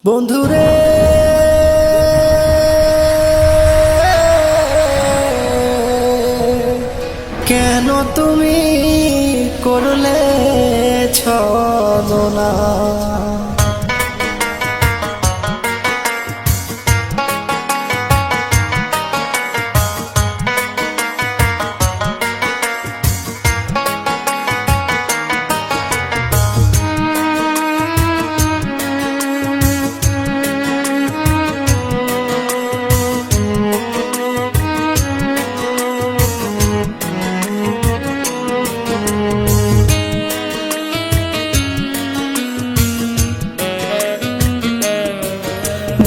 বন্ধুরে কেন তুমি করলে ছলনা।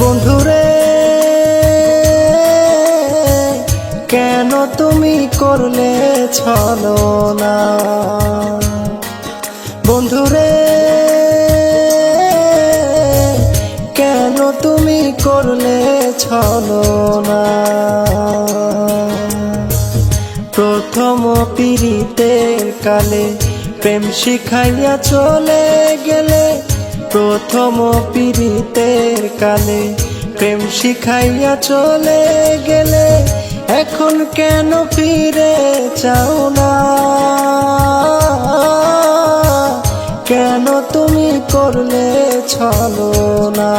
বন্ধুরে কেন তুমি করলে ছলনা। বন্ধুরে কেন তুমি করলে ছলনা। প্রথম পীড়িতের কালে প্রেম শিখাইয়া চলে গেলে, প্রথম পীড়িতের কালে প্রেম শিখাইয়া চলে গেলে, এখন কেন ফিরে চাও না। কেন তুমি করলে ছলনা।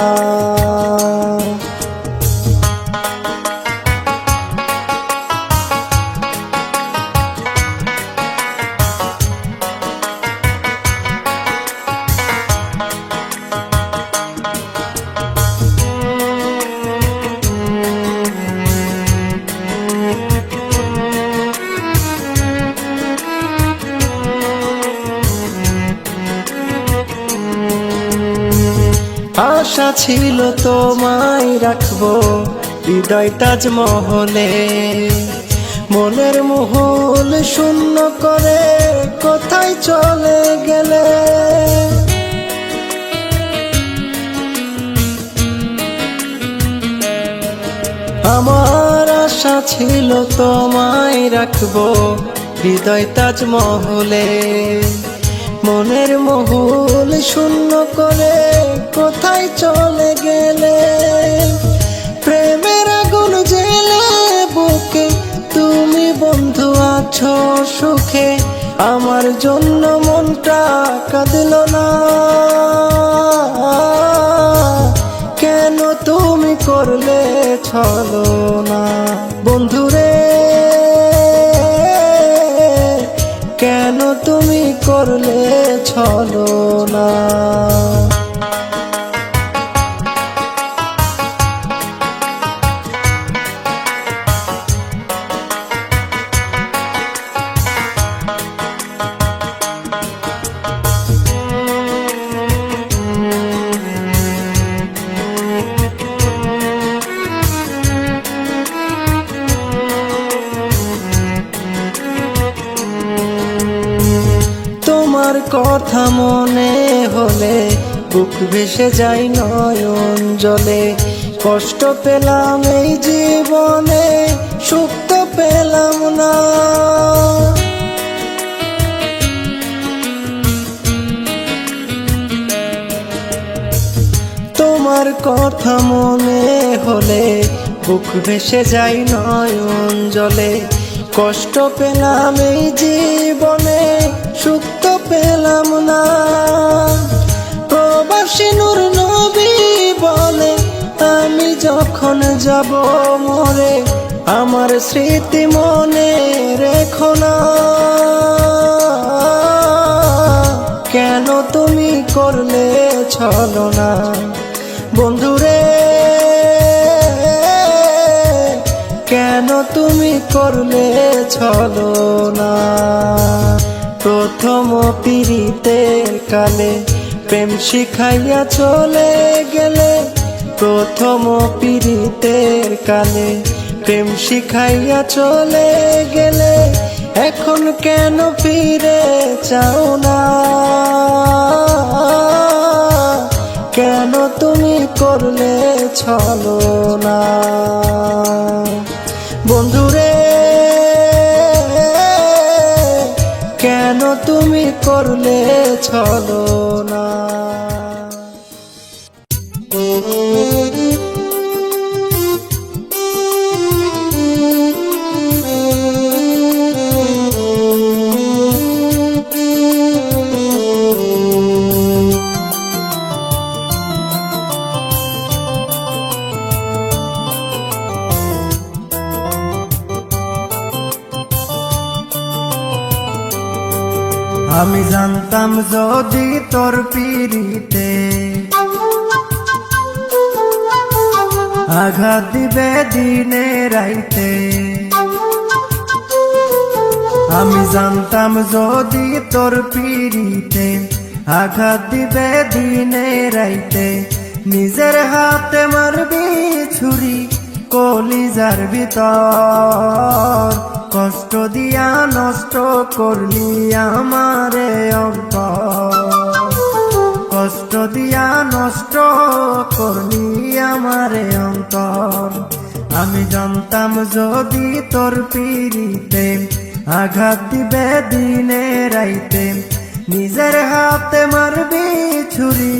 আশা ছিল তোমায় রাখবো হৃদয় তাজমহলে, মনের মহল শূন্য করে কোথায় চলে গেলে। আমার আশা ছিল তোমায় রাখবো হৃদয় তাজমহলে, মনের মহল শূন্য করে কোথায় চলে গেলে। প্রেমের আগুন জেলে বুকে তুমি বন্ধু আছো সুখে, আমার জন্য মনটা কাঁদল না। কেন তুমি করলে ছলনা। বন্ধুরে কেন তুমি করলে ছলনা। তোমার কথা মনে হলে বুক ভেসে যায় নয়ন জলে, কষ্ট পেলাম এই জীবনে সুখ তো পেলাম না। তোমার কথা মনে হলে বুক ভেসে যায় নয়ন জলে, কষ্ট পেলাম এই জীবনে সুখ তো পেলাম না। প্রবাসী নূর নবী বলে আমি যখন যাব মরে, আমার স্মৃতি মনে রেখো না। কেন তুমি করলে ছলনা। বন্ধুরে কেন তুমি করলে ছলনা। প্রথম পীড়িতের কালে প্রেম শিখাইয়া চলে গেলে, প্রথম পীড়িতের কালে প্রেম শিখাইয়া চলে গেলে, এখন কেন ফিরে চাও না। কেন তুমি করলে ছলনা। বন্ধুরে কেন তুমি করলে ছলনা। আমি জানতাম যদি তোর পিরিতে আঘাত দিবে দিনে রাইতে, আমি জানতাম যদি তোর পিরিতে আঘাত দিবে দিনে রাইতে, নিজের হাতে মারবি ছুরি কলিজার ভিতর, কষ্ট দিয়া নষ্ট করলি আমারে অন্তর, কষ্ট দিয়া নষ্ট করলি আমারে অন্তর। আমি জানতাম যদি তোর পিরিতে আঘাত দিবে দিনে রাইতে, নিজের হাতে মারবি ছুরি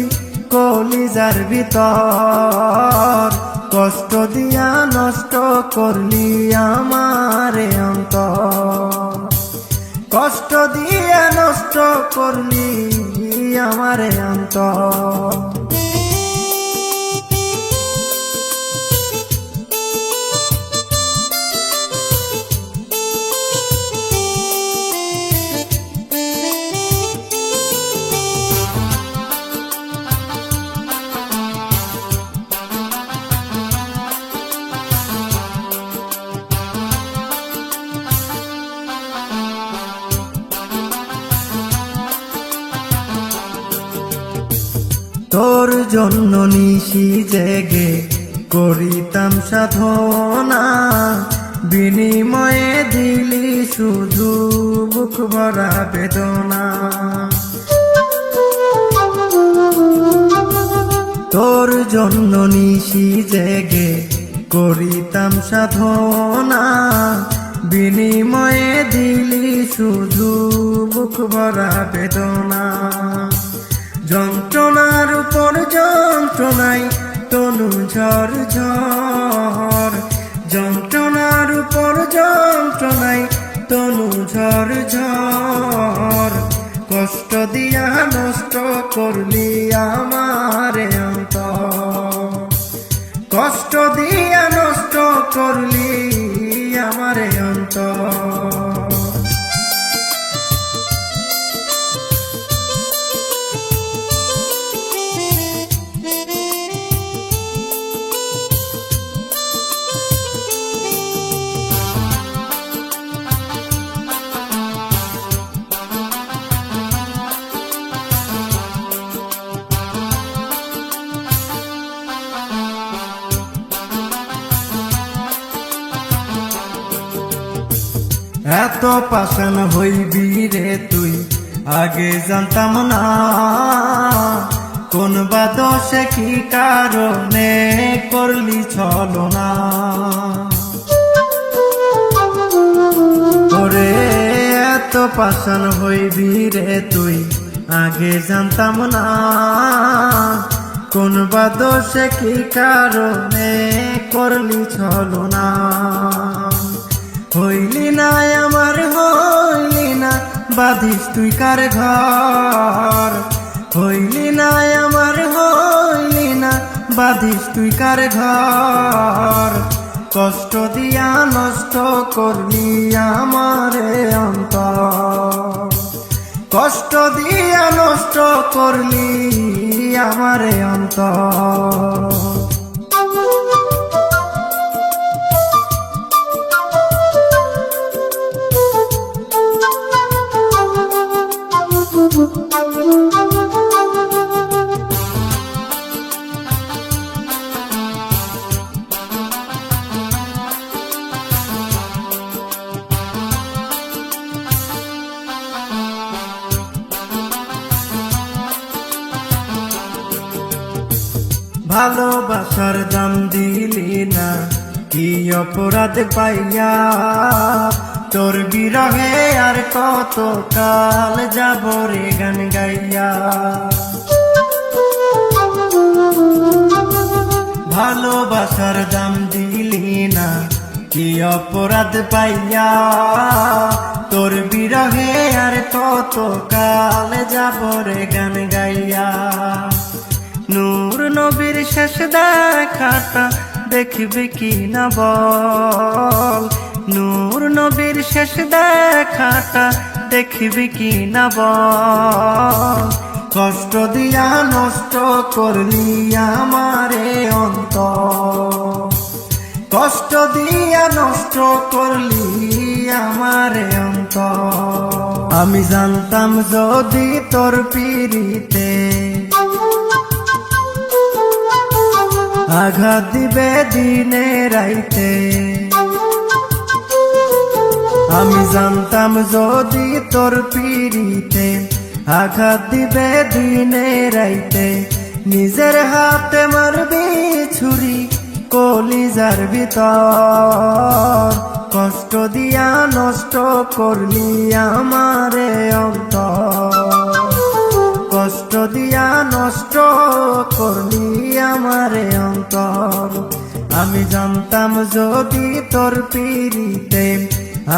কলিজার ভিতর, কষ্ট দিয়া নষ্ট করলি আমারে অন্তর, কষ্ট দিয়া নষ্ট করলি আমারে অন্তর। তোর জন্য নিশি জেগে করিতাম সাধনা, বিনিময়ে দিলি শুধু বুক ভরা বেদনা। তোর জন্য নিশি জেগে করিতাম সাধনা, বিনিময়ে দিলি শুধু বুক ভরা বেদনা। যন্ত্রণার উপর যন্ত্রণায় তনু ঝর ঝর, যন্ত্রণার উপর যন্ত্রণায় তনু ঝর ঝর, কষ্ট দিয়া নষ্ট করলি আমারে অন্তর, কষ্ট দিয়া নষ্ট করলি আমারে অন্তর। এত পাষাণ হইবি রে তুই আগে জানতাম না, কোন বা দোষে কি কারণে করলি ছলনা। ওরে এত পাষাণ হইবি রে তুই আগে জানতাম না, কোন বা দোষে কি কারণে করলি ছলনা। হইলি না আমার হইলি না বাঁধিস তুই কার ঘর, হইলি না আমার হইলি না বাঁধিস তুই কার ঘর, কষ্ট দিয়া নষ্ট করলি আমারে অন্তর, কষ্ট দিয়া নষ্ট করলি আমারে অন্তর। ভালোবাসার দাম দিলি না কি অপরাধ পাইয়া, তোর বিরহে আর কত কাল যাব রে গান গাইয়া। ভালোবাসার দাম দিলি না কি অপরাধ পাইয়া, তোর বিরহে আর কত কাল যাব রে গান গাইয়া। নূর নবীর শেষ দেখাটা দেখবি কি না বল, নূর নবীর শেষ দেখাটা দেখবি কি না বল। কষ্ট দিয়া নষ্ট করলি আমারে অন্তর, কষ্ট দিয়া নষ্ট করলি আমারে অন্তর। আমি জানতাম যদি তোর পিরিতে আঘাত দিবে দিনে রাইতে, আমি জানতাম যদি তোর পিরিতে আঘাত দিবে দিনে রাইতে, নিজের হাতে মারবি ছুরি কলিজার ভিতর। কষ্ট দিয়া নষ্ট করলি আমারে অন্তর, কষ্ট দিয়া নষ্ট করলি আমারে অন্তর। আমি জানতাম যদি তোর পিরিতে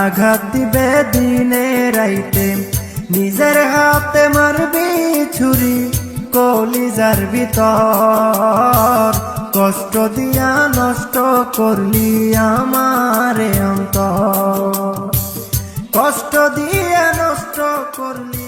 আঘাত দিবে দিনে রাইতে, নিজের হাতে মারবি ছুরি কলিজার ভিতর। কষ্ট দিয়া নষ্ট করলি আমারে অন্তর, কষ্ট দিয়া নষ্ট করলি।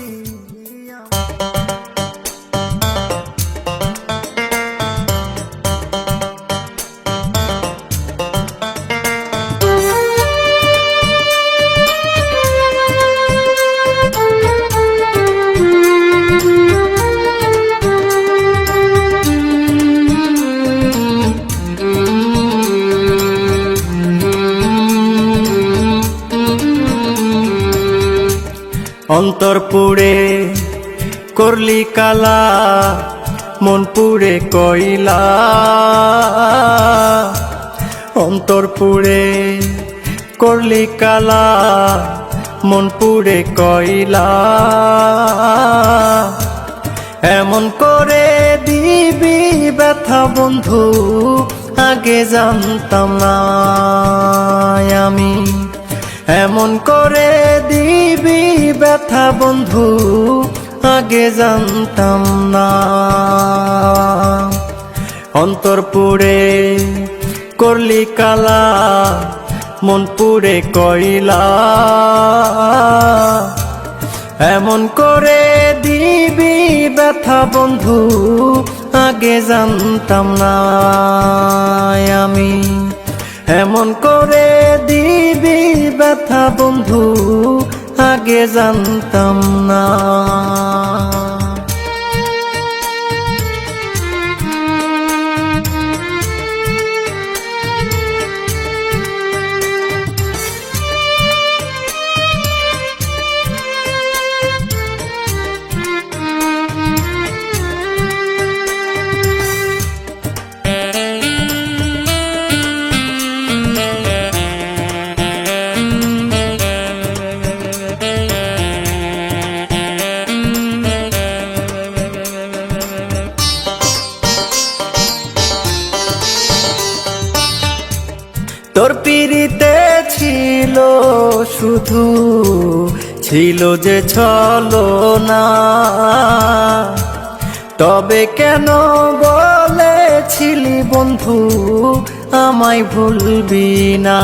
অন্তর পুড়ে করলি কালা, মন পুড়ে কইলা, অন্তর পুড়ে করলি কালা, মন পুড়ে কইলা। এমন করে দিবি ব্যথা বন্ধু আগে জানতাম না আমি, এমন করে দিবি ব্যথা বন্ধু আগে জানতাম না। অন্তর পুড়ে করলি কালা, মন পুড়ে কইলা, এমন করে দিবি ব্যথা বন্ধু আগে জানতাম না আমি, এমন করে দিবি ব্যথা বন্ধু আগে জানতাম না। তোর পিরিতে ছিল শুধু, ছিল যে ছলনা, তবে কেন বলেছিলি বন্ধু আমায় ভুলবি না।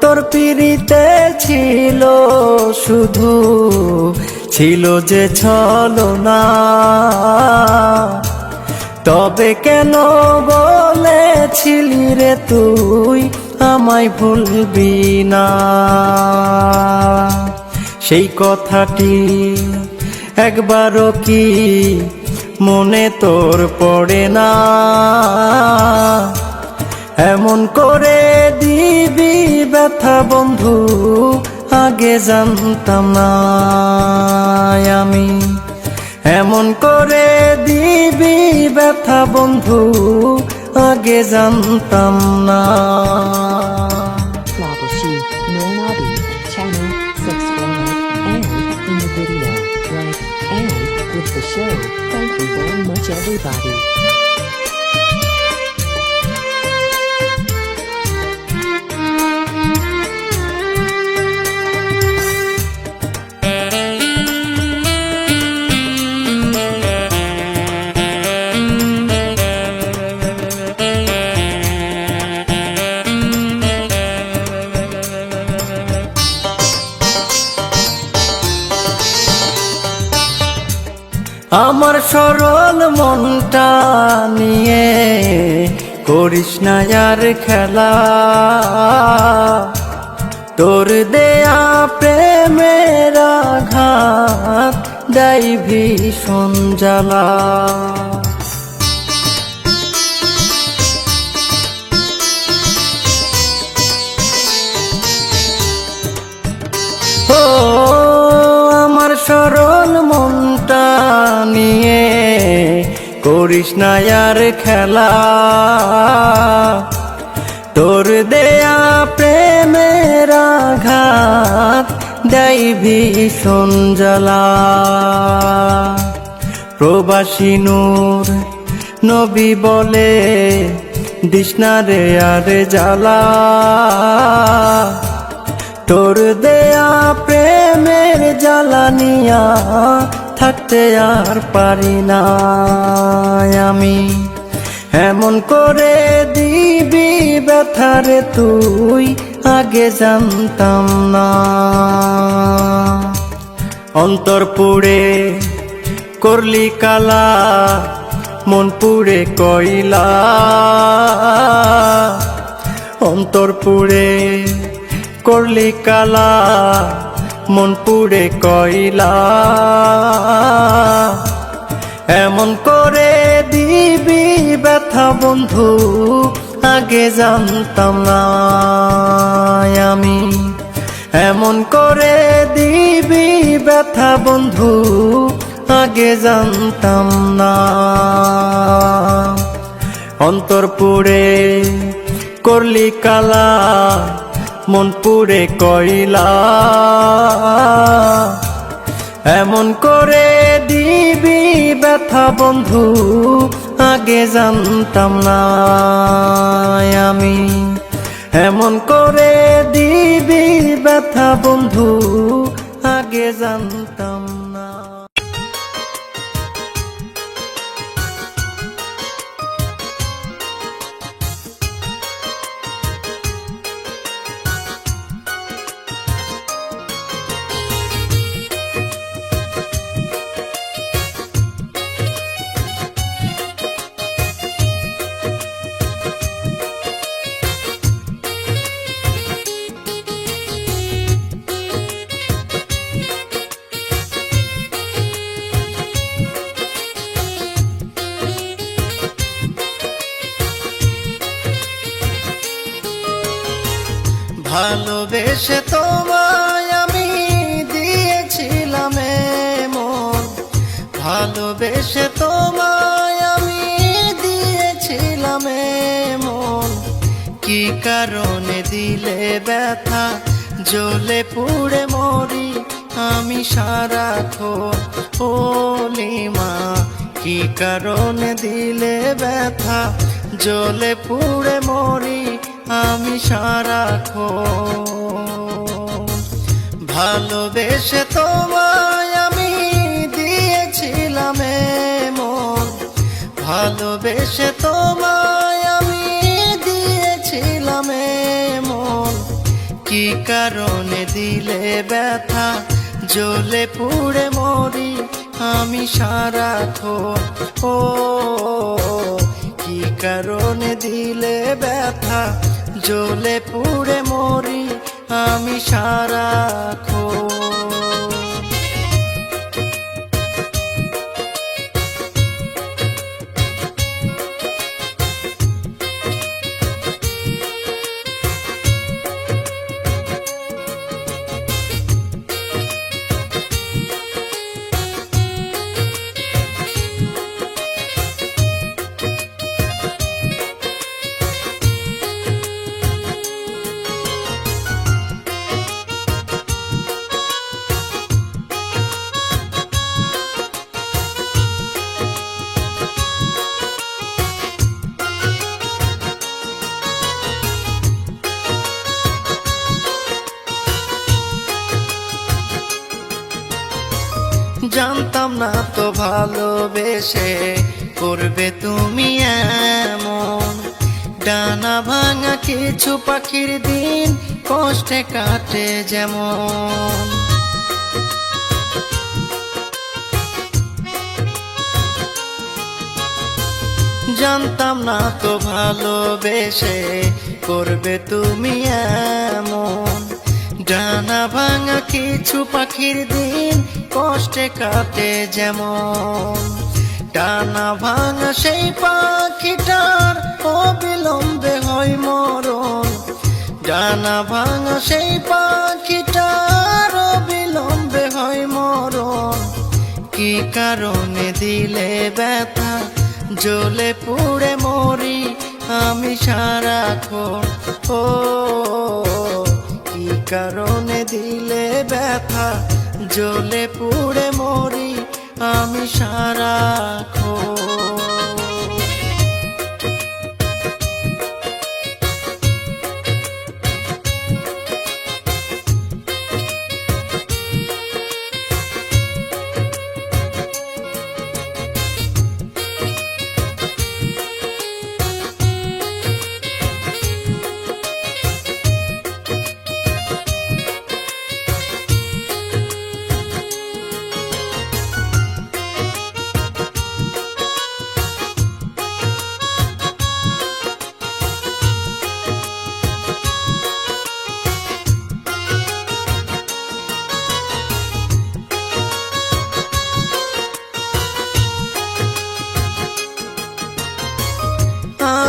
তোর পিরিতে ছিল শুধু, ছিল যে ছলনা, তবে কেন বলেছিলি রে তুই আমায় ভুলবি না। সেই কথাটি একবারও কি মনে তোর পড়ে না, এমন করে দিবি ব্যথা বন্ধু আগে জানতাম না আমি, এমন করে দিবি ব্যথা বন্ধু আগে জানতাম না। Nornabi channel, subscribe, and in the video, like, and with the show. Thank you very much everybody. আমার সরল মনটা নিয়ে করিস না আর খেলা, তোর দেয়া প্রেমের আঘাত দেয় ভীষণ জ্বালা। ও আমার সরল মনটা নিয়ে করিস না আর খেলা, তোর দেয়া প্রেমের আঘাত দেয় ভীষণ জ্বালা। প্রবাসী নূর নবী বলে দিস না রে আর জ্বালা, তোর দেয়া প্রেমের জ্বালানিয়া থাকতে আর পারি না আমি। এমন করে দিবি ব্যথারে তুই আগে জানতাম না। অন্তর পুড়ে করলি কালা, মন পুড়ে কইলা। অন্তর পুড়ে করলি কালা, মন পুড়ে কইলা। এমন করে দিবি ব্যথা বন্ধু আগে জানতাম না আমি। এমন করে দিবি ব্যথা বন্ধু আগে জানতাম না। অন্তর পুড়ে করলি কালা, মন পুড়ে কইলা। এমন করে দিবি ব্যথা বন্ধু আগে জানতাম না আমি। এমন করে দিবি ব্যথা বন্ধু আগে জানতাম না। ভালোবেসে তোমায় আমি দিয়েছিলাম মন, ভালোবেসে তোমায় আমি দিয়েছিলাম মন। কি কারণে দিলে ব্যথা, জ্বলে পুড়ে মরি আমি সারাক্ষণ। ও লিমা কি কারণে দিলে ব্যথা, জ্বলে পুড়ে মরি আমি সারাক্ষণ। ভালোবেসে তোমায় আমি দিয়েছিলাম মন, ভালোবেসে তোমায় আমি দিয়েছিলাম মন। কি কারণে দিলে ব্যথা, জ্বলে পুড়ে মরি আমি সারাক্ষণ। ও কি কারণে দিলে ব্যথা, জ্বলে পুড়ে মরি আমি সারাক্ষণ। জানতাম না তো ভালোবেসে করবে তুমি এমন। ডানা ভাঙা কিছু পাখির দিন কষ্টে কাটে যেমন। জানতাম না তো ভালোবেসে করবে তুমি এমন। ডানা ভাঙা কিছু পাখির দিন কষ্টে কাটে যেমন। ডানা ভাঙা সেই পাখিটার অবিলম্বে হয় মরণ। ডানা ভাঙা সেই পাখিটার অবিলম্বে হয় মরণ। কি কারণে দিলে ব্যথা জ্বলে পুড়ে মরি আমি সারাক্ষণ। ও কি কারণে দিলে ব্যথা জ্বলে পুড়ে মরি আমি সারাক্ষণ।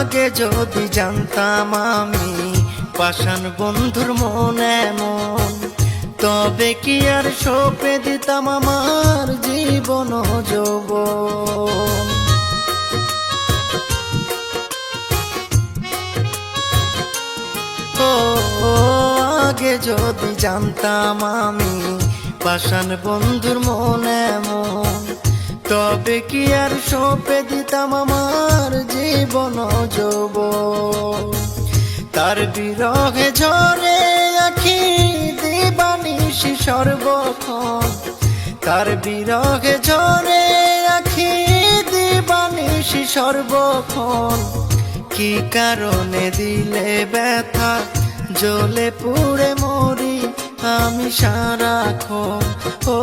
আগে যদি জানতাম আমি পাষাণ বন্ধুর মন এমন, তবে কি আর সঁপে দিতাম আমার জীবন যৌবন। ও আগে যদি জানতাম আমি পাষাণ বন্ধুর মন এমন, তবে কি আর সঁপে দিতাম আমার জীবন যৌবন। তার বিরহে ঝরে আখি দিবানিশি সর্বক্ষণ। তার বিরহে ঝরে আখি দিবানিশি সর্বক্ষণ। কি কারণে দিলে ব্যথা জ্বলে পুড়ে মরি আমি সারাক্ষণ। ও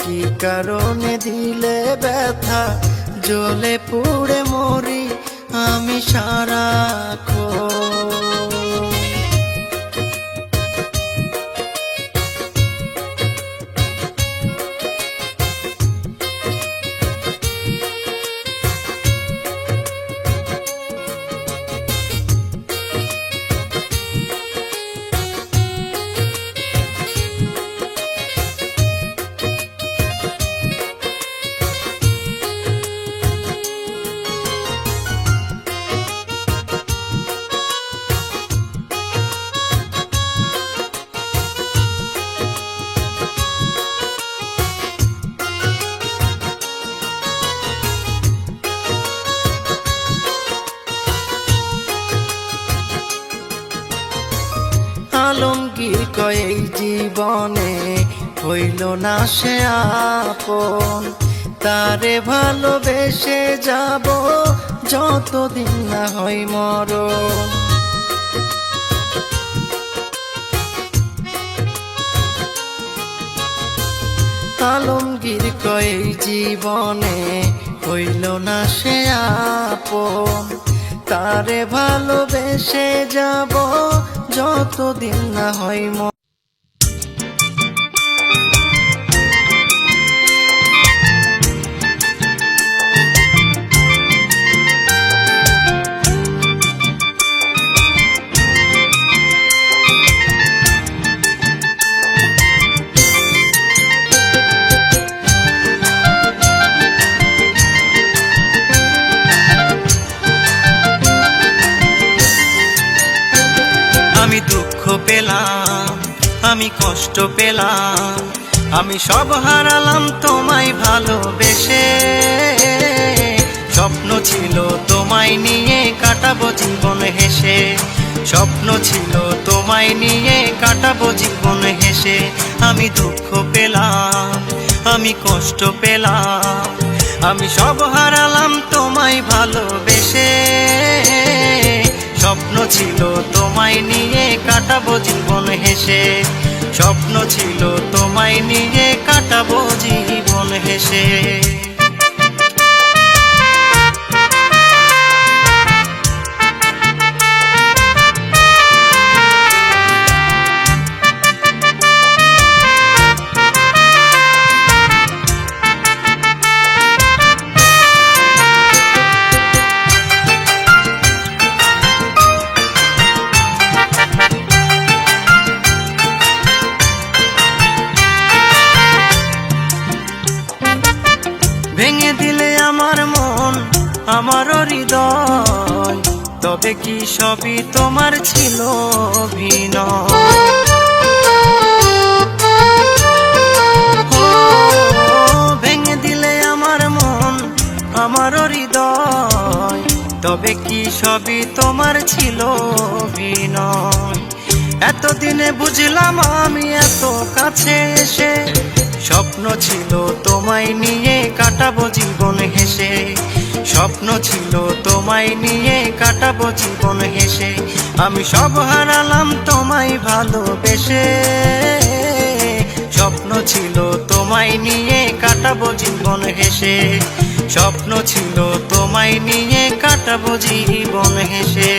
কি কারণে দিলে ব্যথা জ্বলে পুড়ে মরি আমি সারাক্ষণ। আলমগীর কয় এই জীবনে হইল না সে আপন। তারে ভালোবেসে যাব যতদিন না হয় মরণ। আলমগীর কয় এই জীবনে হইল না সে আপন। তারে ভালোবেসে যাব যতদিন না হয় মরণ। আমি দুঃখ পেলাম, আমি কষ্ট পেলাম, আমি সব হারালাম তোমায় ভালোবেসে। স্বপ্ন ছিল তোমায় নিয়ে কাটাবো জীবন হেসে। স্বপ্ন ছিল তোমায় নিয়ে কাটাবো জীবন হেসে। আমি দুঃখ পেলাম, আমি কষ্ট পেলাম, আমি সব হারালাম তোমায় ভালোবেসে। স্বপ্ন ছিল তোমায় নিয়ে কাটাবো জীবন হেসে। স্বপ্ন ছিল তোমায় নিয়ে কাটাবো জীবন হেসে। ভেঙে দিলে আমার মন, আমারও হৃদয়, তবে কি সবই তোমার ছিল অভিনয়? ভেঙে দিলে আমার মন, আমারও হৃদয়, তবে কি সবই তোমার ছিল অভিনয়? এতদিনে বুঝলাম আমি এত কাছে এসে, স্বপ্ন ছিল তোমায় নিয়ে কাটাবো জীবন হেসে। স্বপ্ন ছিল তোমায় নিয়ে কাটাবো জীবন হেসে। আমি সব হারালাম তোমায় ভালোবেসে। স্বপ্ন ছিল তোমায় নিয়ে কাটাবো জীবন হেসে। স্বপ্ন ছিল তোমায় নিয়ে কাটাবো জীবন হেসে।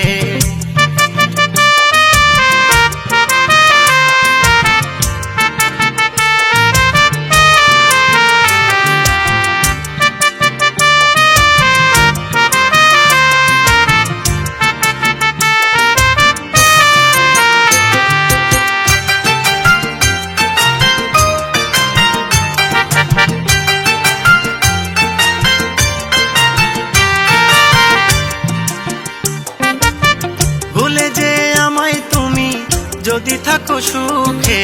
ভুলে যে আমায় তুমি যদি থাকো সুখে,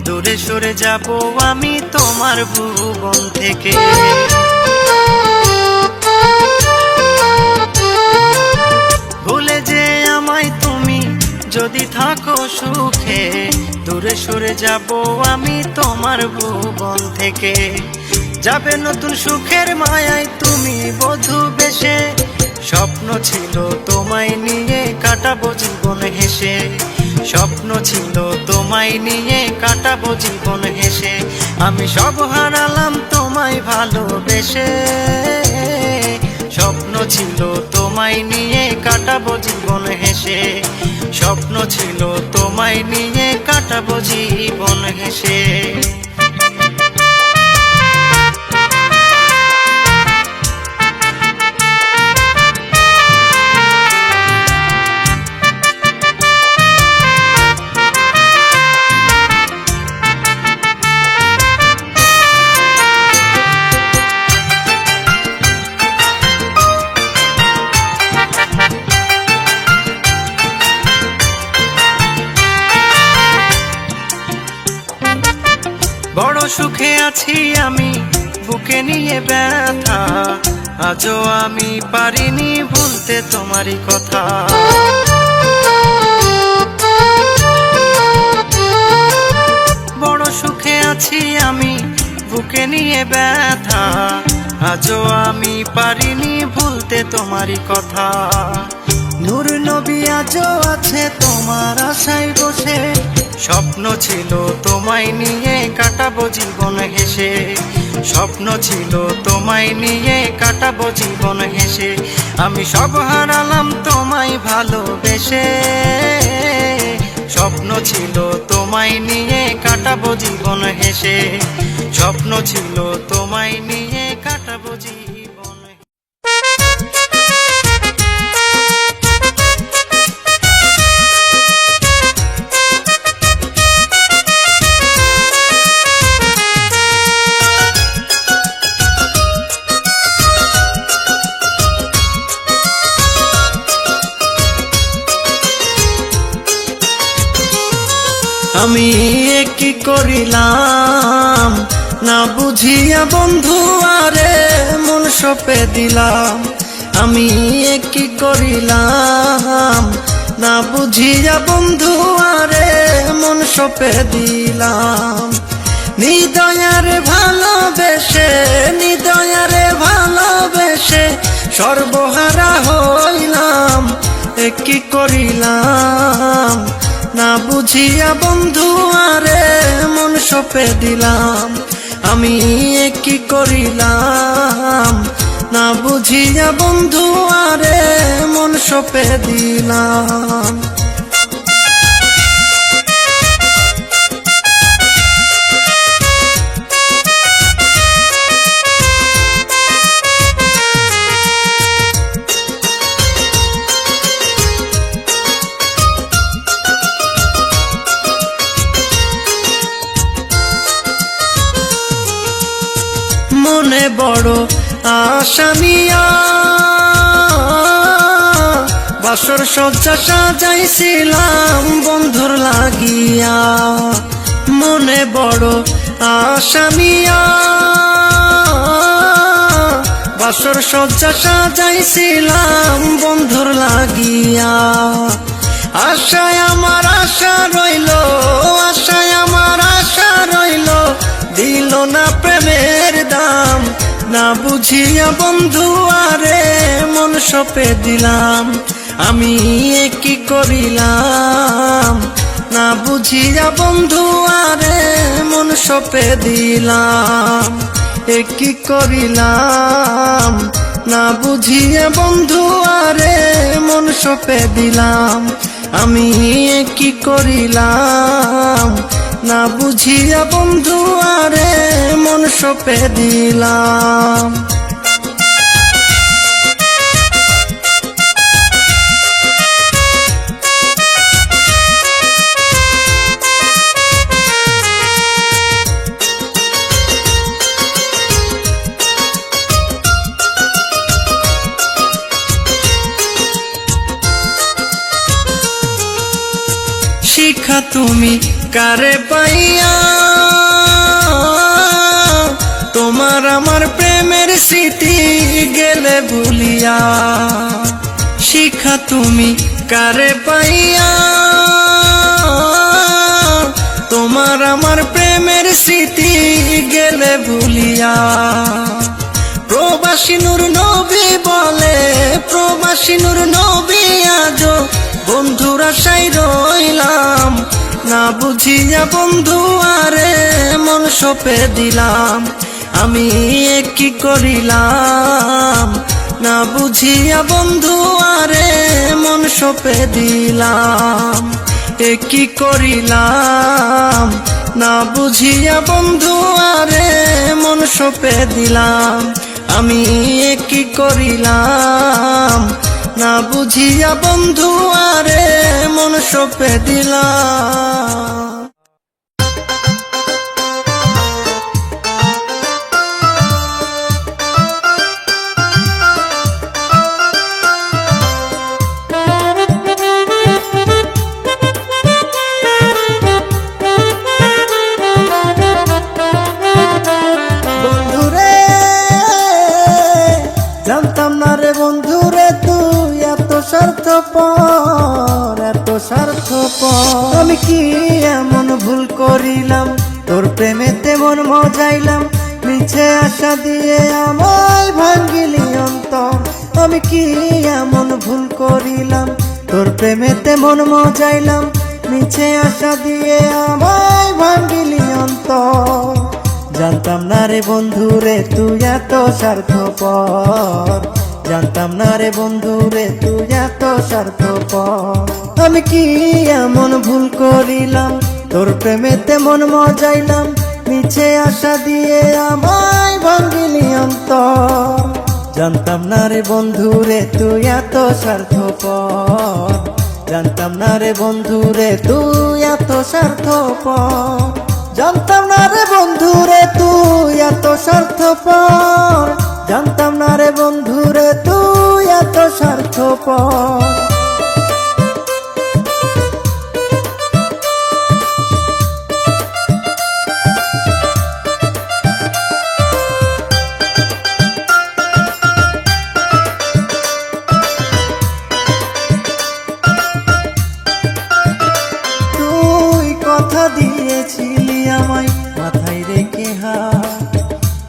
দূরে সরে যাব আমি তোমার ভুবন থেকে। ভুলে যে আমায় তুমি যদি থাকো সুখে, দূরে সরে যাব আমি তোমার ভুবন থেকে। যাবে নতুন সুখের মায়ায় তুমি বধূ বেশে। স্বপ্ন ছিল তোমায় নিয়ে কাটাবো জীবন হেসে। স্বপ্ন ছিল তোমায় নিয়ে কাটাবো জীবন হেসে। আমি সব হারালাম তোমায় ভালোবেসে। স্বপ্ন ছিল তোমায় নিয়ে কাটাবো জীবন হেসে। স্বপ্ন ছিল তোমায় নিয়ে কাটাবো জীবন হেসে। বড় সুখে আছি আমি বুকে নিয়ে ব্যথা, আজও আমি পারিনি ভুলতে তোমারই কথা। বড় সুখে আছি আমি বুকে নিয়ে ব্যথা, আজও আমি পারিনি ভুলতে তোমারই কথা। নূর নবী আজও আছে তোমার আশায় বসে। স্বপ্ন ছিল তোমায় নিয়ে কাটাবো জীবন হেসে। স্বপ্ন ছিল তোমায় নিয়ে কাটাবো জীবন হেসে। আমি সব হারালাম তোমায় ভালোবেসে। স্বপ্ন ছিল তোমায় নিয়ে কাটাবো জীবন হেসে। স্বপ্ন ছিল তোমায় নিয়ে কাটাবো জীবন। আমি কি করিলাম না বুঝিয়া বন্ধু আরে মন সপে দিলাম। আমি কি করিলাম না বুঝিয়া বন্ধু আরে মন সপে দিলাম। নিদয়ারে ভালোবেসে, নিদয়ারে ভালোবেসে সর্বহারা হইলাম, এ কি করিলাম। না বুঝিয়া বন্ধু আরে মন সপে দিলাম, আমি এ কি করিলাম। না বুঝিয়া বন্ধু আরে মন সপে দিলাম। মনে বড় আশা নিয়া বাসর সজ্জা সাজাইছিলাম বন্ধুর লাগিয়া। মনে বড় আশা নিয়া বাসর সজ্জা সাজাইছিলাম বন্ধুর লাগিয়া। আশায় আমার আশা রইল, আশায় আমার আশা রইল, দিল না প্রেমের দাম। না বুঝিয়া বন্ধু আরে মন সপে দিলাম, আমি এ কি করিলাম। না বুঝিয়া বন্ধু আরে মন সপে দিলাম, এ কি করিলাম। না বুঝিয়া বন্ধু আরে মন সপে দিলাম, আমি এ কি করিলাম। না বুঝিয়া বন্ধু আরে মন সপে দিলাম। শিখা তুমি কারে পাইয়া, তোমার আমার প্রেমের স্মৃতি গেলে ভুলিয়া। শিখা তুমি কারে পাইয়া, তোমার আমার প্রেমের স্মৃতি গেলে ভুলিয়া। প্রবাসী নূর নবী বলে, প্রবাসী নূর নবী আজো বন্ধুর আশায় রইলাম। না বুঝিয়া বন্ধু আরে মন সপে দিলাম, আমি এ কি করিলাম। না বুঝিয়া বন্ধু আরে মন সপে দিলাম, এ কি করিলাম। না বুঝিয়া বন্ধু আরে মন সপে দিলাম, আমি এ কি করিলাম। না বুঝিয়া বন্ধু আরে মন সপে দিলাম। বন্ধুরে জানতাম না রে বন্ধুরে তুই এত স্বার্থপর, এত স্বার্থপর। আমি কি এমন ভুল করিলাম, তোর প্রেমেতে মন মজাইলাম, মিছে আশা দিয়ে আমায় ভাঙ্গিলি অন্তর। আমি কি এমন ভুল করিলাম, তোর প্রেমেতে মন মজাইলাম, মিছে আশা দিয়ে আমায় ভাঙ্গিলি অন্তর। জানতাম না রে বন্ধুরে তুই এত স্বার্থপর, জানতাম না রে বন্ধুরে তুই এত স্বার্থপর। আমি কি এমন ভুল করিলাম, তোর প্রেমেতে মন মজাইলাম, মিছে আশা দিয়ে আমায় ভাঙ্গিলি অন্তর। জানতাম না রে বন্ধুরে তুই এত স্বার্থপর, জানতাম না রে বন্ধুরে তুই এত স্বার্থপর। জানতাম না রে বন্ধুরে তুই এত স্বার্থপর, জানতাম না রে বন্ধুরে তুই এত স্বার্থপর। কথা দিয়েছিলি আমায় মাথায় রেখে হাত,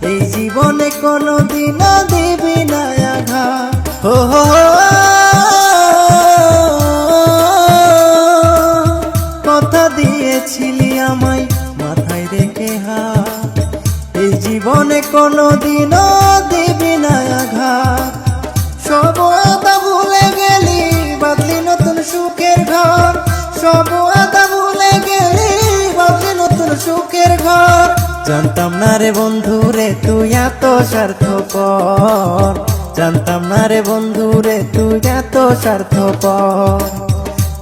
এই জীবনে কোনোদিনও দিবি না আঘাত। হো হো হো, কথা দিয়েছিলি আমায় মাথায় রেখে হাত, এই জীবনে কোনোদিনও দিবি না আঘাত। সব আদা ভুলে গেলি বাঁধলি নতুন সুখের ঘর, সব আদা ভুলে গেলি বাঁধলি নতুন সুখের ঘর। জানতাম না রে বন্ধু রে তুই এত স্বার্থপর, জানতাম না রে বন্ধু রে তুই এত স্বার্থপর,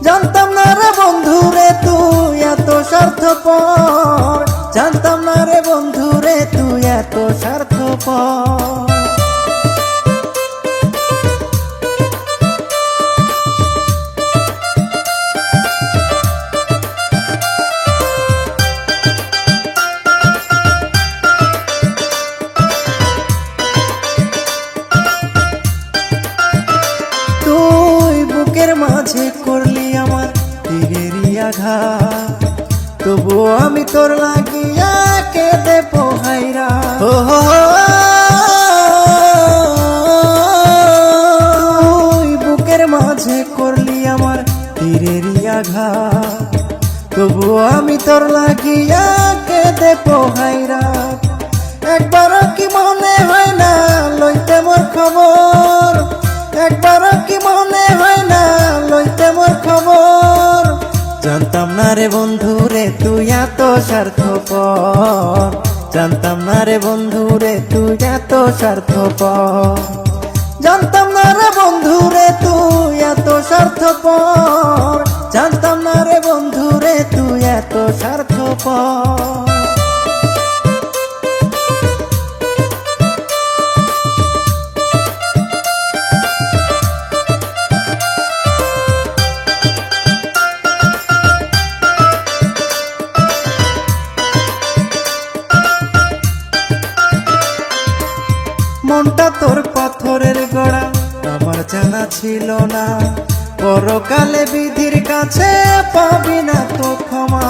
জানতাম না রে বন্ধু রে তুই এত স্বার্থপর, জানতাম না রে বন্ধু রে তুই এত স্বার্থপর। তুই বুকের মাঝে করলি আমার তীরেরই আঘাত, তবুও আমি তোর লাগিয়া কেঁদে পোহাইরা। তুই বুকের মাঝে করলি আমার তীরেরই আঘাত, তবুও আমি তোর লাগিয়া কেঁদে পোহাইরা। একবারও কি মনে হয় না লইতে মোর খবর, একবারও কি মনে হয় না লইতে মোর খবর। জানতাম না রে বন্ধু রে তুই এত স্বার্থপর, জানতাম না রে বন্ধু রে তুই এত স্বার্থপর, জানতাম না রে বন্ধু রে তুই এত স্বার্থপর, জানতাম না রে বন্ধু রে তুই এত স্বার্থপর। মনটা তোর পাথরের গড়া আমার জানা ছিল না, পরকালে বিধির কাছে পাবি না তো ক্ষমা।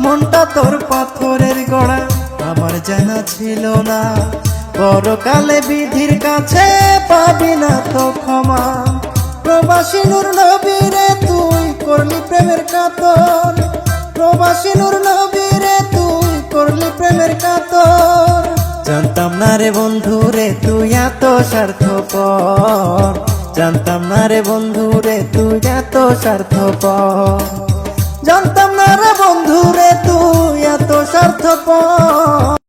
মনটা তোর পাথরের গড়া আমার জানা ছিল না, পরকালে বিধির কাছে পাবি না তো ক্ষমা। প্রবাসী নূর নবী রে তুই করলি প্রেমের কাতর, প্রবাসী নূর নবী রে তুই করলি প্রেমের কাতর। জানতাম না রে বন্ধু রে তুই এত স্বার্থপর, জানতাম না রে বন্ধু রে তুই এত স্বার্থপর, জানতাম না রে বন্ধু রে তুই এত স্বার্থপর।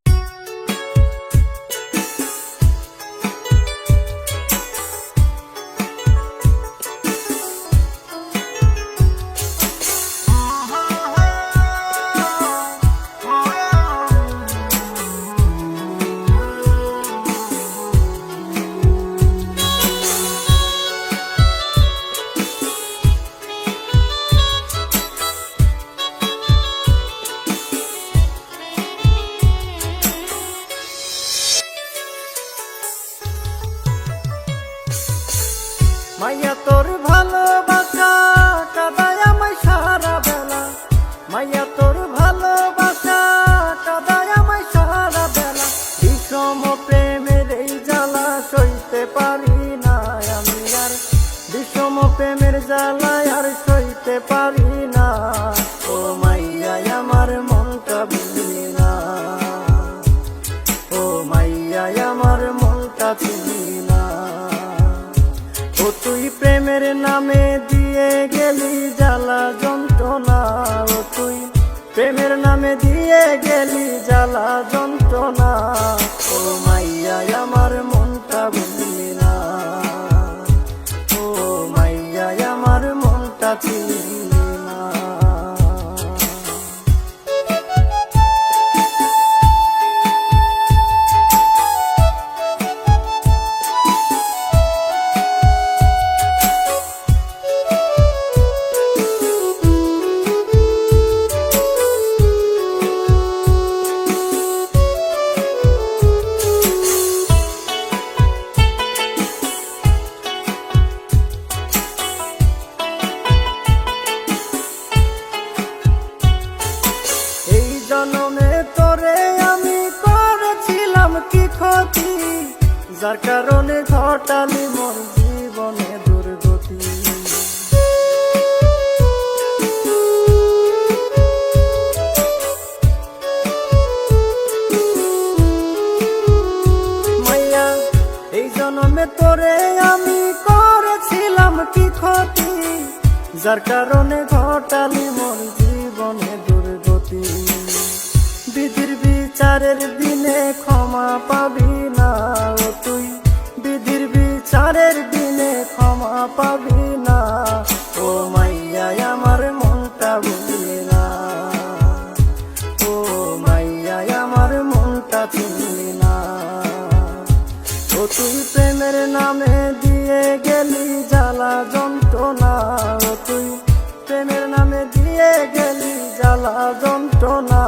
মাইয়া তোর ভালোবাসা কাদায় আমায় সারা বেলা, মাইয়া তোর ভালোবাসা কাদায় আমায় সারা বেলা। বিষম প্রেমের এই জ্বালা সইতে পারি না আমি আর, বিষম প্রেমের জ্বালা আর সইতে পারি না। ও মাইয়া আমার মনটা বুঝলি না, ও মাইয়া আমার মনটা চিনি না। ও তুই প্রেমের নামে দিয়ে গেলি জ্বালা যন্ত্রণা, ও তুই প্রেমের নামে দিয়ে গেলি জ্বালা যন্ত্রণা। ও মাইয়া আমার মনটা বুঝলি না, ও মাইয়া আমার মনটা চিনলি না। যার কারণে ঘটালি মোর জীবনে দুর্গতি। মাইয়া এই জন্মে তোরে আমি করেছিলাম কি ক্ষতি, যার কারণে ঘটালি মোর জীবনে দুর্গতি। বিধির বিচারের দিনে ক্ষমা পাবি না ও তুই, বিধির বিচারের দিনে ক্ষমা পাবি না। ও মাইয়া আমার মনটা বুঝলি না, ও মাইয়া আমার মনটা চিনলি না। ও তুই প্রেমের নামে দিয়ে গেলি জ্বালা যন্ত্রণা, ও তুই প্রেমের নামে দিয়ে গেলি জ্বালা যন্ত্রণা।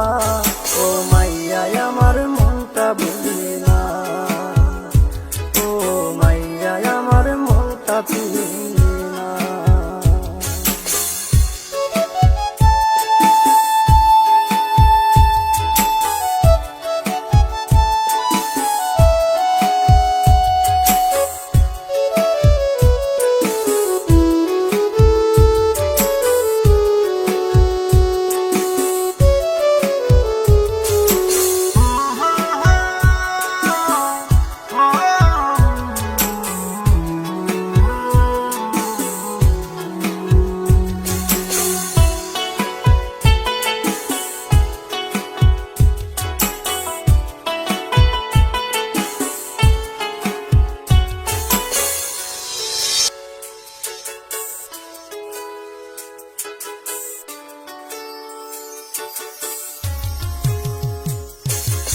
ও মাইয়া আমার মনটা বুঝলি না, ও মাইয়া আমার মনটা চিনলি না।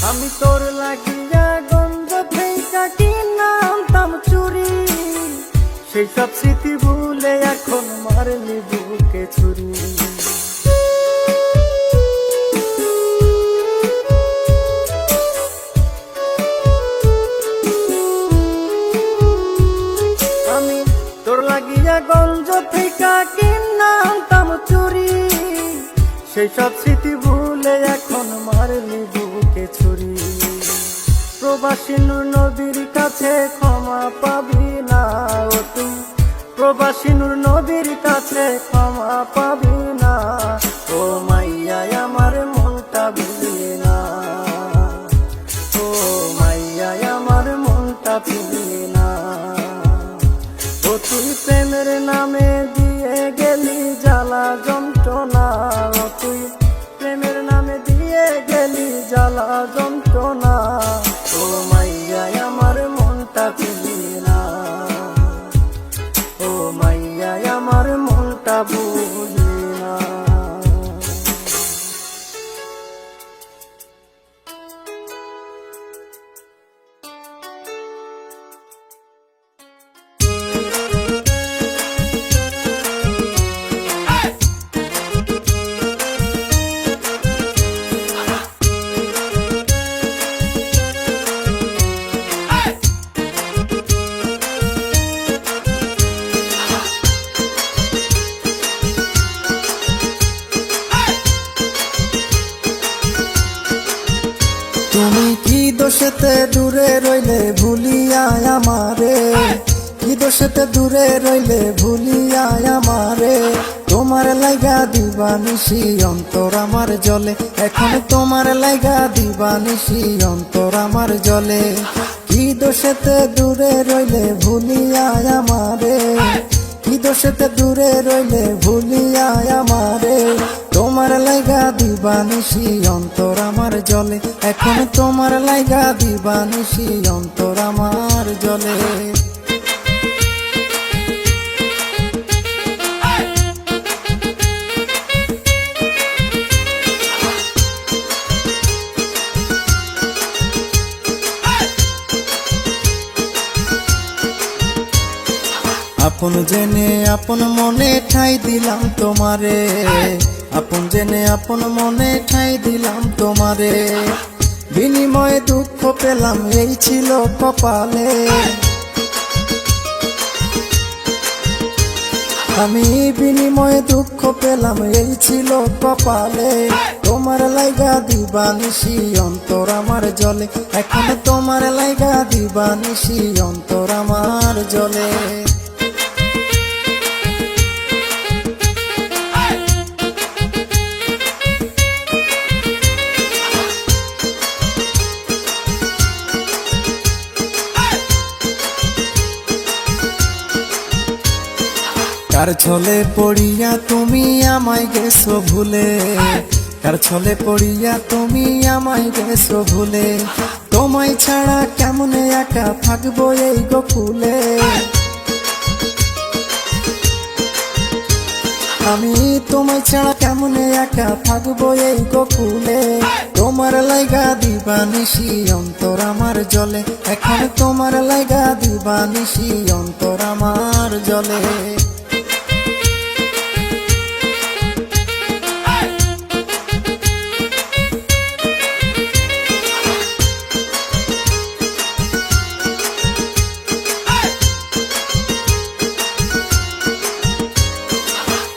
আমি তোর লাগিয়া গঞ্জ থেকে কিনা আনতাম চুরি, সেই সব স্মৃতি ভুলে এখন মারলি বুকে ছুরি। আমি তোর লাগিয়া গঞ্জ থেকে কিনা আনতাম চুরি, সেই সব স্মৃতি ভুলে এখন মারলি বুকে ছুরি। প্রবাসী নূর নবীর কাছে ক্ষমা পাবি না ও তুই, প্রবাসী নূর নবীর কাছে ক্ষমা পাবি না। ও মাইয়া আমার মনটা বুঝলি না, ও মাইয়া আমার মনটা চিনলি না। ও তুই প্রেমের নামে দিয়ে গেলি জ্বালা যন্ত্রণা, ও তুই প্রেমের নামে দিয়ে গেলি জ্বালা যন্ত্রণা। ও মাইয়া আমার মনটা চিনলি না, ও মাইয়া আমার মনটা বুঝলি না। তুমি কি দোষেতে দূরে রইলে ভুলিয়া আমারে, কি দোষেতে দূরে রইলে ভুলিয়া আমারে। তোমার লাইগা দিবানিশি অন্তর আমার জলে, এখন তোমার লাইগা দিবানিশি অন্তর আমার জলে। কি দোষেতে দূরে রইলে ভুলিয়া আমারে, কি দোষেতে দূরে রইলে ভুলিয়া আমারে। তোমার লাইগা দিবানিশি অন্তর আমার জলে, এখন তোমার লাইগা দিবানিশি অন্তর আমার জলে। আপন জেনে আপন মনে ঠাই দিলাম তোমারে, আপন জেনে আপন মনে ঠাই দিলাম তোমারে। বিনিময়ে দুঃখ পেলাম এই ছিল কপালে, আমি বিনিময়ে দুঃখ পেলাম এই ছিল কপালে, তোমার লাইগা দিবানিশি অন্তর আমার জলে, এখন তোমার লাইগা দিবানিশি অন্তর আমার জলে। কার ছলে পড়িয়া তুমি আমায় গেছো ভুলে, কার ছলে পড়িয়া তুমি আমায় গেছো ভুলে, তোমায় ছাড়া কেমনে একা থাকবো এই গোকুলে। আমি তোমায় ছাড়া কেমনে একা থাকবো এই গোকুলে, তোমার লাইগা দিবানিশি অন্তর আমার জলে, এখন তোমার লাইগা দিবানিশি অন্তর আমার জলে।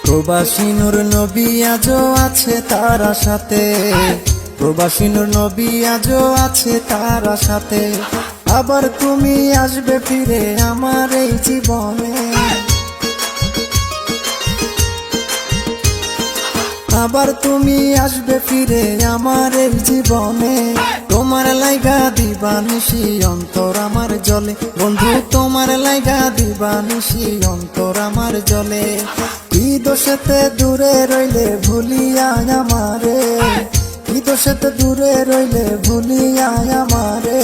প্রবাসী নূর নবী আজও আছে তার সাথে, প্রবাসী নূর নবী আজও আছে তার সাথে, আবার তুমি আসবে ফিরে আমার এই জীবনে, আবার তুমি আসবে ফিরে আমার এই জীবনে, তোমার লাইগা দিবানিশি অন্তর আমার জলে, বন্ধু তোমার লাইগা দিবানিশি অন্তর আমার জলে। কি দোষেতে দূরে রইলে ভুলিয়া আমারে, কি দোষেতে দূরে রইলে ভুলিয়া আমারে,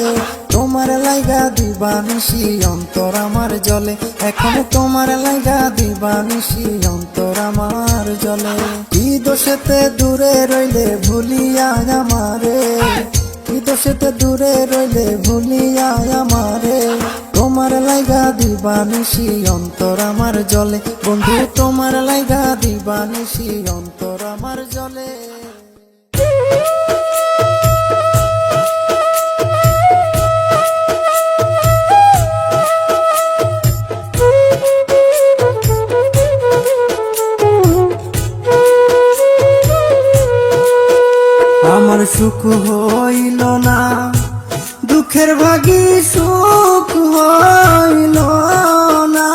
তোমার লাইগা দিবানিশি অন্তর আমার জলে, এখন তোমার লাইগা দিবানিশি অন্তর আমার জলে। কি দোষেতে দূরে রইলে ভুলিয়া আমারে, কি দোষেতে দূরে রইলে ভুলিয়া আমারে, তোমার লাইগা দিবানিশি অন্তর আমার জলে, বন্ধু তোমার লাইগা দিবানিশি অন্তর আমার জলে। আমার সুখ হইল না, দুঃখের ভাগী সুখ হইল না,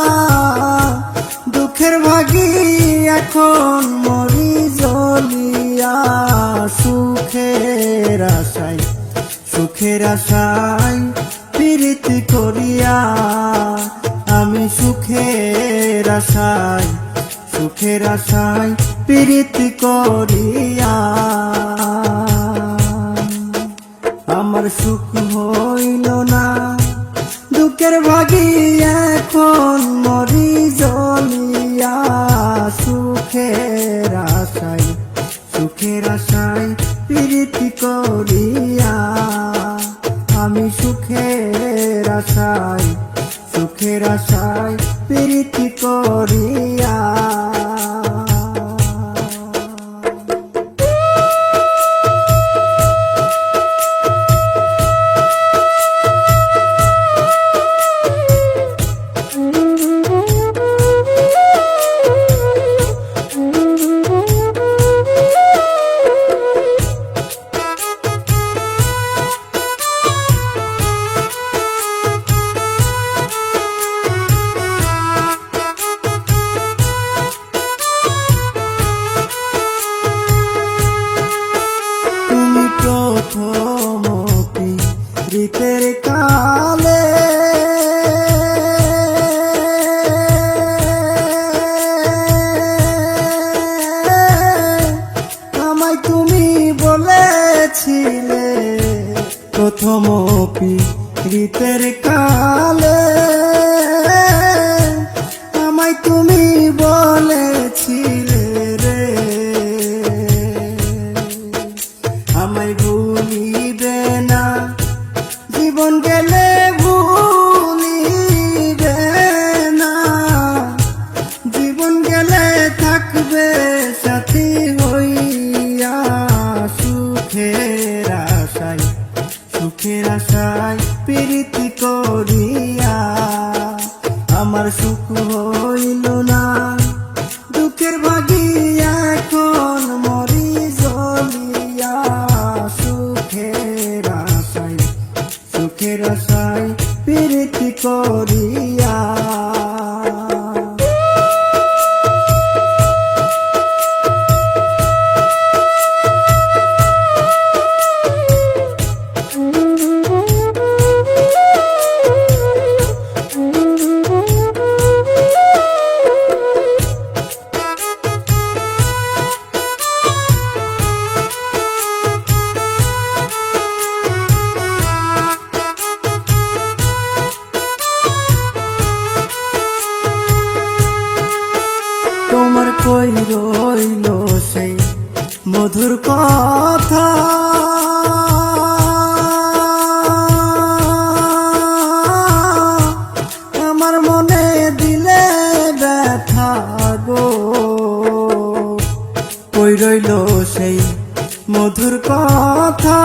দুঃখের ভাগী এখন মরি জ্বলিয়া, সুখের আশায় সুখের আশায় প্রীতি করিয়া, আমি সুখের আশায় সুখের আশায় প্রীতি করিয়া, আমার সুখ হইল না, দুঃখের ভাগী এখন মরি জ্বলিয়া, সুখের আশায় সুখের আশায় প্রীতি করিয়া, আমি সুখের আশায় সুখের আশায় প্রীতি করিয়া। প্রথম প্রীতের কালে আমায় তুমি বলেছিলে, প্রথম প্রীতের কালে আমায় তুমি বলেছিলে রে, আমায় ভুলিবে না জীবন গেলে ভুলিবে না, জীবন গেলে থাকবে সাথী হইয়া, সুখের আশায় সুখের আশায় প্রীতি করিয়া, আমার সুখ হইল না, দুঃখের ভাগি এখন মরি জ্বলিয়া, সুখের আশায় প্রীতি করিয়া। তোমার কই রইল সেই মধুর কথা, আমার মনে দিলে ব্যথা গো। কই রইল সেই মধুর কথা,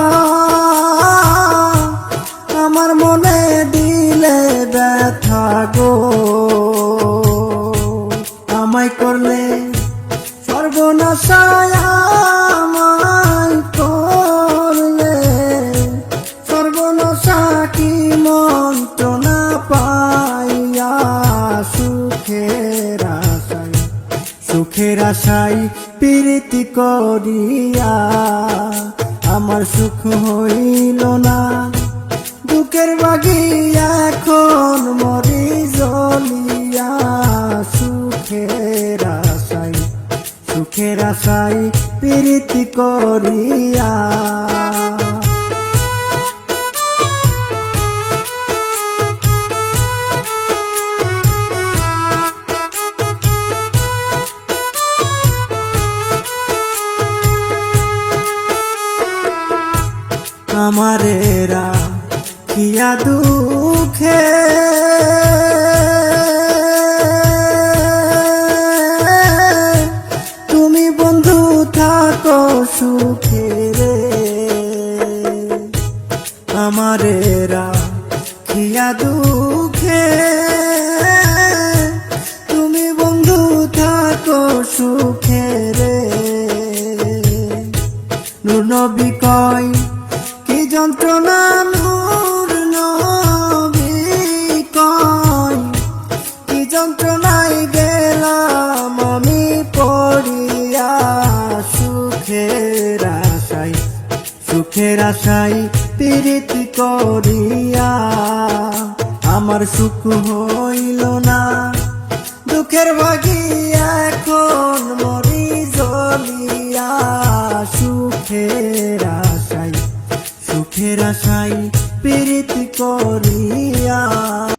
আমার মনে দিলে ব্যথা গো। আমায় করলে সর্বনাশায়, আমায় করলে সর্বনাশা, কি মন্ত্রণা পাইয়া। সুখের আশায় প্রীতি করিয়া, আমার সুখ হইল না। দুঃখের বাগি এখন মরি জ্বলিয়া, সুখের আশায় প্রীতি করিয়া। আমারে রাখিয়া দুঃখে, তুমি বন্ধু থাকো সুখে রে। আমারে রাখিয়া দুঃখে, তুমি বন্ধু থাকো সুখে রে। নূর নবী কয় কি যন্ত্রণা, নূর নবী কয় কি যন্ত্রণায় গেলাম আমি পড়িয়া। সুখের আশায় প্রীতি করিয়া, আমার সুখ হইল না। দুঃখের ভাগি এখন মরি জ্বলিয়া, সুখের আশায় প্রীতি